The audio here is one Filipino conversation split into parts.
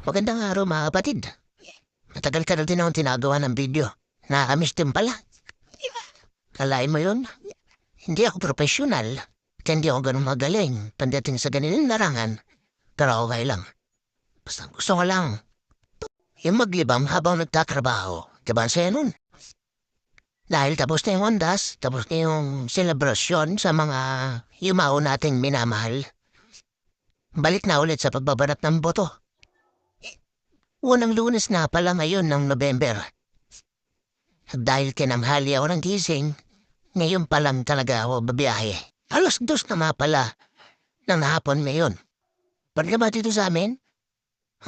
Magandang araw mga kapatid. Matagal ka na din akong tinagawa ng video. Nakakamiss din pala. Kalain mo yun? Hindi ako profesional. At hindi ako ganun magaling pandating sa ganitong larangan. Pero okay lang. Basta gusto ko lang. Yung maglibang habang nagtatrabaho. Diba ang saya nun? Dahil tapos na yung ondas, tapos na yung selebrasyon sa mga yumao nating minamahal. Balik na ulit sa pagbabanat ng boto. Unang Lunes na pala ngayon ng November. Dahil kinamhali ako ng gising, ngayon pa lang talaga ako babiyahe. Alas 2 na nga pala ng hapon ngayon. Pagkaba dito sa amin,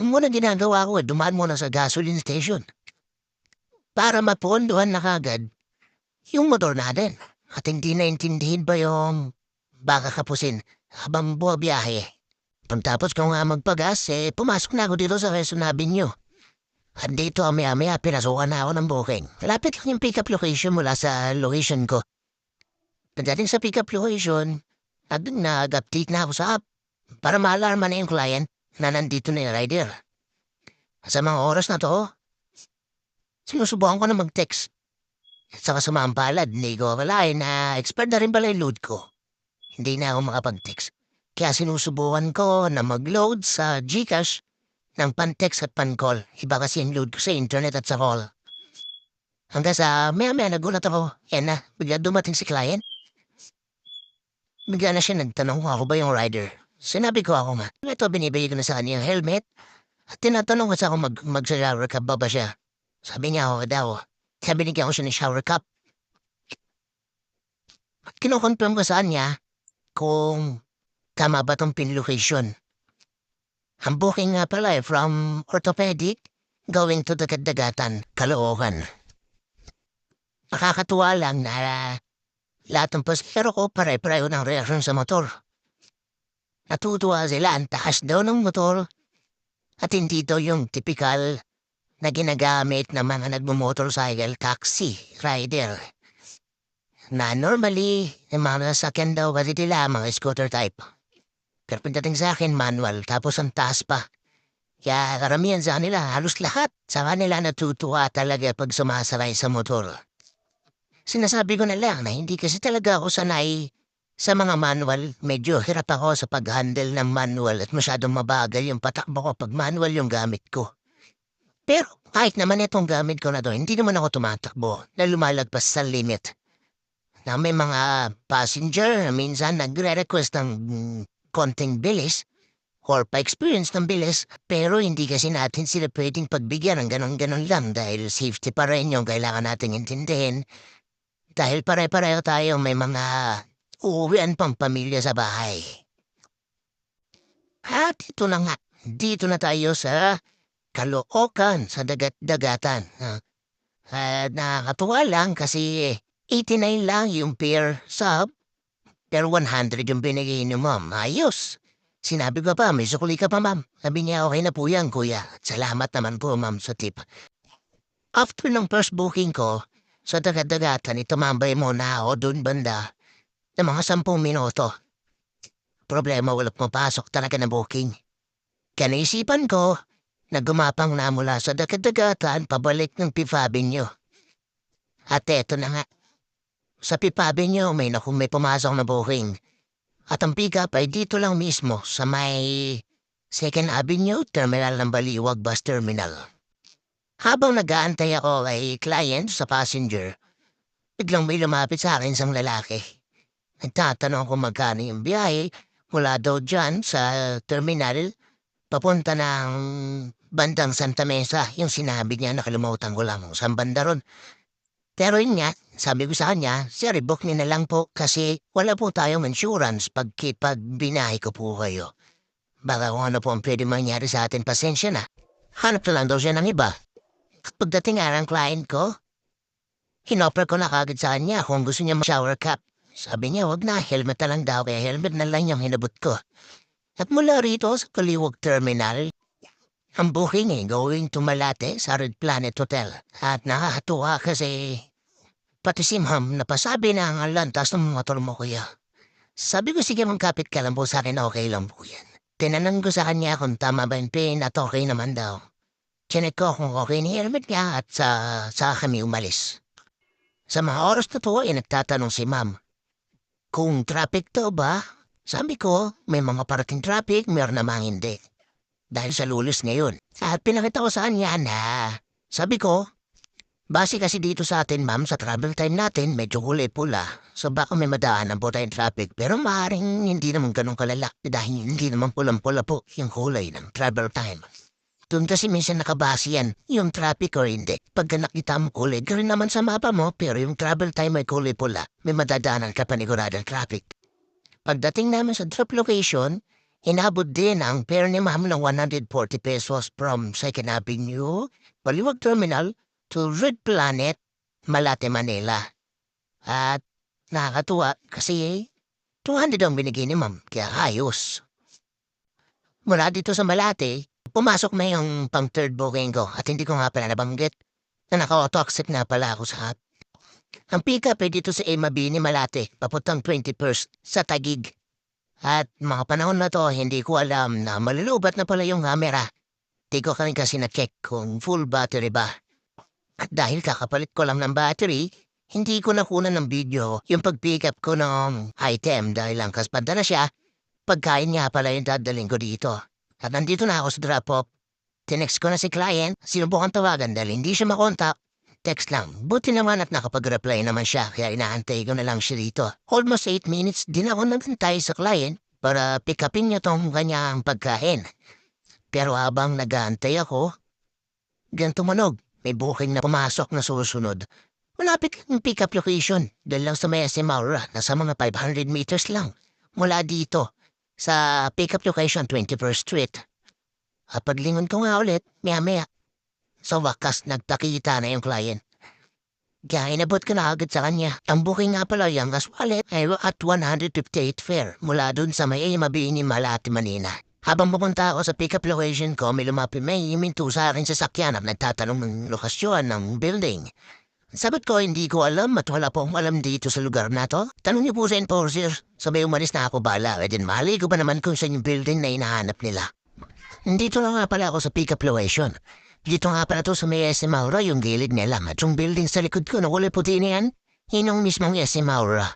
ang muna ginagawa ko dumaan muna sa gasoline station para mapondohan na kagad yung motor natin. At hindi naintindihin ba yung baka kapusin habang buwabiyahe. Pagtapos ko nga magpagas, pumasok na ako dito sa Quezon Avenue. At dito maya-maya pinasukan na ako ng booking. Malapit lang yung pick-up location mula sa location ko. Pagdating sa pick-up location, at nag-update na ako sa app para ma-alarma na yung client na nandito na yung rider. Sa mga oras na to, sinusubukan ko na mag-text. At saka sa mga palad, hindi ko akalain na expert na rin pala yung load ko. Hindi na ako makapag-text. Kaya sinusubukan ko na mag-load sa GCash ng pan-text at pan-call. Iba kasi yung load ko sa internet at sa call. Hanggang sa maya-maya nagulat ako. Yan na, bigla dumating si client. Bigla na siya nagtanong kung ako ba yung rider. Sinabi ko ako nga. Ito binibigay ko na sa kanya yung helmet. At tinatanong ko sa ako mag-shower cup ba siya. Sabi niya ako daw. Kaya binigyan ko siya ng shower cup. At kinukonfirm ko sa kanya kung tama ba tong pin location. Ang booking nga pala from orthopedic going to Dagat-Dagatan, Caloocan. Nakakatuwa lang na lahat ng pasahero ko pare-pareho ng reaksyon sa motor. Natutuwa sila ang taas daw ng motor at hindi daw yung typical na ginagamit ng mga nagmumotorcycle taxi rider. Na normally, yung mga nasakyan daw kasi nila mga scooter type. Pero pagdating sa akin, manual, tapos ang taas pa. Kaya karamihan sa kanila, halos lahat sa kanila natutuwa talaga pag sumasakay sa motor. Sinasabi ko na lang na hindi kasi talaga ako sanay sa mga manual. Medyo hirap ako sa pag-handle ng manual at masyadong mabagal yung patakbo ko pag manual yung gamit ko. Pero kahit naman itong gamit ko na to, hindi naman ako tumatakbo na lumalagpas sa limit. Na may mga passenger na minsan nagre-request ng konting bilis or pa-experience ng bilis, pero hindi kasi natin sila pwedeng pagbigyan ng ganon-ganon lang dahil safety pa rin yung kailangan nating intindihin. Dahil pare-pareho tayo may mga uuwian pang pamilya sa bahay. At ito na nga, dito na tayo sa Caloocan, sa Dagat-Dagatan. Nakakatuwa lang kasi 89 lang yung per sub, pero 100 yung binigay ni ma'am. Ayos. Sinabi ko pa, may sukli ka pa ma'am. Sabi niya, okay na po yan kuya. Salamat naman po ma'am sa tip. After ng first booking ko, sa Dagat-Dagatan, itumambay muna ako dun banda ng mga 10 minuto. Problema, walang pumapasok talaga na booking. Kaya naisipan ko na gumapang na mula sa Dagat-Dagatan pabalik ng Fifth Avenue. At eto na nga. Sa Fifth Avenue may pumasok na booking. At ang pick-up ay dito lang mismo sa may Second Avenue, Terminal ng Baliwag Bus Terminal. Habang nag-aantay ako kay client sa passenger, biglang may lumapit sa akin isang lalaki. Nagtatanong kung magkano yung biyahe mula daw dyan sa terminal papunta ng bandang Santa Mesa. Yung sinabi niya, nakalimutan ko lang sa banda ron. Pero yun nga, sabi ko sa kanya, sir, book niyo na lang po kasi wala po tayong insurance pag binahe ko po kayo. Baka kung ano po ang pwede mangyari sa atin, pasensya na. Hanap na lang daw siya ng iba. Pagdating nga ng client ko, hinoffer ko na kagad sa kanya kung gusto niya shower cap. Sabi niya, wag na, helmet na lang daw, kaya helmet na lang yung hinabot ko. At mula rito sa Kaliwag Terminal, ang booking going to Malate sa Red Planet Hotel. At nakakatuwa kasi pati si ma'am napasabi na ang lantas ng motor mo kuya. Sabi ko sige magkapit ka lang po sa akin, okay lang po yan. Tinanong ko sa kanya kung tama ba yung pin at okay naman daw. Chinek ko kung okay ni helmet niya at sa kami umalis. Sa mga oras na to ay nagtatanong si ma'am, kung traffic to ba? Sabi ko, may mga parating traffic, meron namang hindi. Dahil sa lulis ngayon. At pinakita ko sa kanya na, sabi ko, base kasi dito sa atin ma'am, sa travel time natin, medyo kulay pula. So baka may madaanan po tayong traffic. Pero maaaring hindi naman ganun kalala dahil hindi naman pulang-pula po yung kulay ng travel time. Doon kasi minsan nakabase yan, yung traffic or hindi. Pagka nakita mo kulay, ganoon naman sa mapa mo, pero yung travel time ay kulay pula, may madadaanan ka paniguradang traffic. Pagdating namin sa drop location, inabot din ang fare ni ma'am ng 140 pesos from 2nd Avenue, Baliwag Terminal, to Red Planet, Malate, Manila. At nakakatuwa kasi 200 ang binigay ni ma'am, kaya ayos. Mula dito sa Malate, pumasok na yung pang third booking ko at hindi ko nga pala nabanggit na naka-auto accept na pala ako sa app. Ang pick-up ay dito sa Mabini, Malate, papuntang 21st sa Taguig. At mga panahon na to, hindi ko alam na malulubat na pala yung camera. Di ko kami kasi na-check kung full battery ba. At dahil kakapalit ko lang ng battery, hindi ko nakunan ng video yung pag-pick up ko ng item dahil lang kaspada na siya. Pagkain niya pala yung dadaling ko dito. At nandito na ako sa drop-off. Tinext ko na si client, sinubukan tawagan dahil hindi siya makontak. Text lang, buti naman at nakapag-reply naman siya kaya inaantay ko na lang siya dito. Almost 8 minutes din ako nagantay sa client para pick upin niya tong kanyang pagkain. Pero habang nag-aantay ako, diyan tumunog. May booking na pumasok na susunod. Malapit ang pick-up location dahil lang sa may SM Aura, nasa mga 500 meters lang. Mula dito, sa pick-up location 21st Street. At paglingon ko nga ulit, maya-maya. Sa wakas, nagtakita na yung client. Kaya inabot ko na agad sa kanya. Ang booking nga pala yung gas wallet ay at 158 fare mula dun sa may Mabini, Malate, Manila. Habang pupunta ako sa pick-up location ko, may huminto sa akin sa sakyan at nagtatanong ng lokasyon ng building. Sabat ko, hindi ko alam at wala po akong alam dito sa lugar na to. Tanong niyo po sa enforcer. Sabay umalis na ako bala. E din mali ko ba naman kung saan yung building na hinahanap nila. Dito na nga pala ako sa pick-up location. Dito nga pala to sa may SM Aura yung gilid nila. At yung building sa likod ko na kulay puti na yan, hinong mismong SM Aura.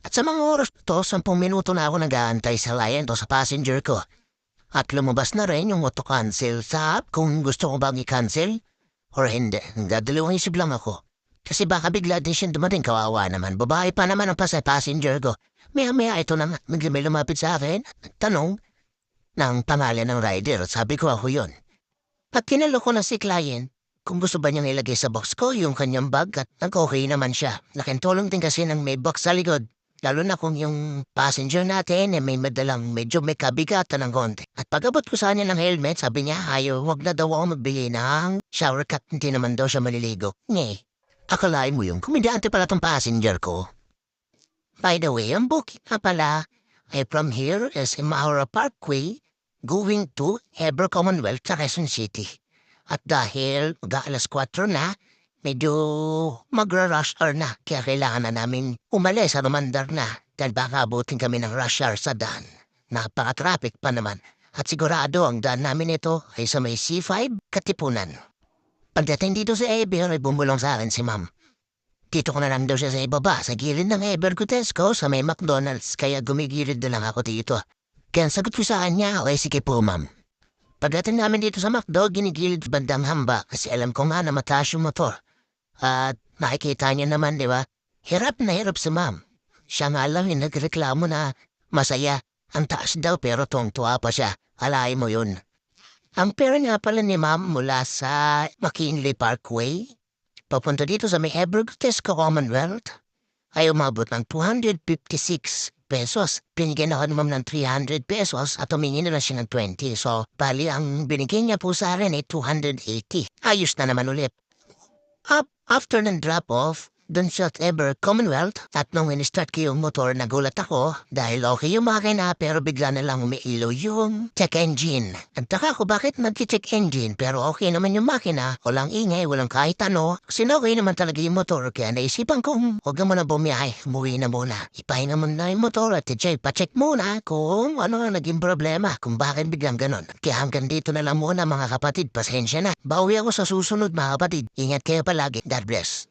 At sa mga oras to, 10 minuto na ako nag-aantay sa client o sa passenger ko. At lumabas na rin yung auto-cancel sa app kung gusto ko bang i-cancel or hindi. Dadalawang isip lang ako. Kasi baka bigla din siya dumating, kawawa naman. Babae pa naman ang passenger ko. Maya-maya ito na nga, may lumapit sa akin. Tanong ng pangalan ng rider. Sabi ko ako yun. At kinalo ko na si client kung gusto ba niyang ilagay sa box ko yung kanyang bag at nag-okay naman siya. Nakintulong din kasi ng may box sa likod. Lalo na kung yung passenger natin may medyo may kabigatan ng konti. At pag-abot ko sa kanya ng helmet, sabi niya, wag na daw ako magbigay ng shower cap, hindi naman daw siya maliligo. Nye, akalain mo yung kumidyante pala tong passenger ko. By the way, ang booking na pala ay from here is Maura Parkway going to Heber Commonwealth sa Quezon City. At dahil mag-alas 4 na, medyo magra-rush hour na kaya kailangan na namin umalis sa rumandar na dahil baka abutin kami ng rush hour sa daan. Napaka-traffic pa naman at sigurado ang daan namin ito ay sa may C5 Katipunan. Pagdating dito sa Eber ay bumulong sa akin si ma'am. Dito ko na lang daw siya sa ibaba sa gilid ng Eber Gutesco sa may McDonald's kaya gumigilid na lang ako dito. Kaya sagot ko sa kanya, okay sige po ma'am. Pagdating namin dito sa McDo, ginigilid bandang hamba kasi alam ko nga na mataas yung motor. At nakikita niya naman, di ba? Hirap na hirap si ma'am. Siya nga lang yung nagreklamo na masaya. Ang taas daw pero tuwang-tuwa pa siya. Alain mo yun. Ang pera nga pala ni ma'am mula sa McKinley Parkway, papunta dito sa may Evergrotesco Commonwealth, ay umabot ng 256 pesos. Binigyan ako ni ma'am ng 300 pesos at tumingin na siya ng 20. So, bali ang binigyan niya po sa akin ay 280. Ayos na naman ulit. After ng drop-off, dun sa ever Commonwealth at nung in-start ko yung motor nagulat ako dahil okay yung makina pero bigla na lang umiilo yung check engine. Nagtaka ko bakit nag-check engine pero okay naman yung makina, walang ingay, walang kahit ano. Sinokay naman talaga yung motor kaya naisipan kong huwag na muna bumiyahe, umuwi na muna. Ipahinga muna yung motor at pa-check muna kung ano ang naging problema, kung bakit biglang ganon. Kaya hanggang dito na lang muna mga kapatid, pasensya na. Bawi ako sa susunod mga kapatid. Ingat kayo palagi. God bless.